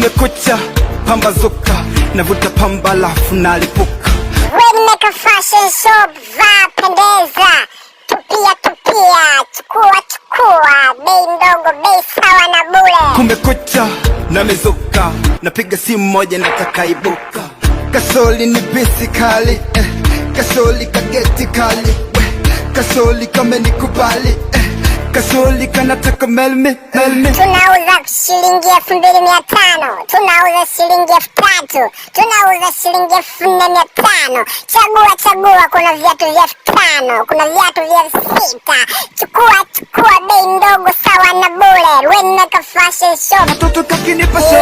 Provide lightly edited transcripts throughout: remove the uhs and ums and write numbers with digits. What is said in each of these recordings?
Kumekucha, pambazuka, navuta pamba lafu nalipuka. Wemeka fashion shop, vaa pendeza, tupia, chukua, bei ndogo, bei sawa na bure. Kumekucha, namezuka, napiga simu moja nataka ibuka. Kasoli ni bisi kali, kasoli kageti kali, kasoli kame nikubali, kasoli kanataka melme. Tunauza shilingi 2,500, tunauza shilingi 3,000, tunauza shilingi 4,500. Chagua, kuna viatu vya 5,000, kuna viatu vya 6,000. Chukua, bei ndogo sawa na bure. Wemeka fashion shop. Matoto kakinipa so,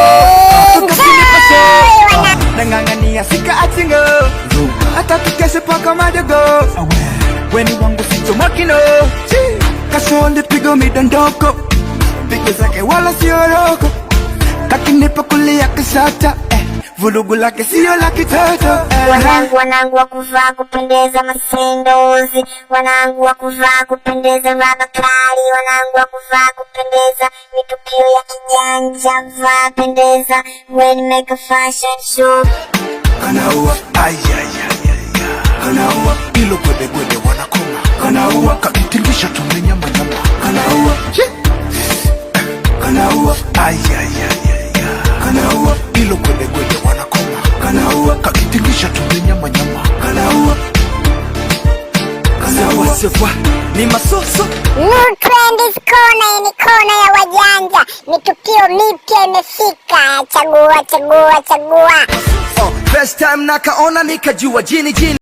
nangangania sika achingo, hata tukeshe paka madogo. Weni wangu sito makino, kasoli pigo midondoko, pigo zake wala sio roko. Kakinipa kulia kisata, vulugu lake sio la kitoto. Wanangu wa kuvaa kupendeza masendozi, wanangu wa kuvaa kupendeza rabakari, wanangu wa kuvaa kupendeza mitukio ya kijanja, vaa pendeza. Wemeka fashion shop. Kanaua, kanaua, ilo gwede wanakoma. Kanaua, kakitingisha tumenyama. Kanaua, kanaua, kanaua, ilo gwede wanakoma. Kanaua, kakitingisha tumenyama. Kanaua, sewa, ni masoso. New Trends Corner ni kona ya wajanja, mitukio mipya imefika. Chagua. First time nakaona nikajua jini.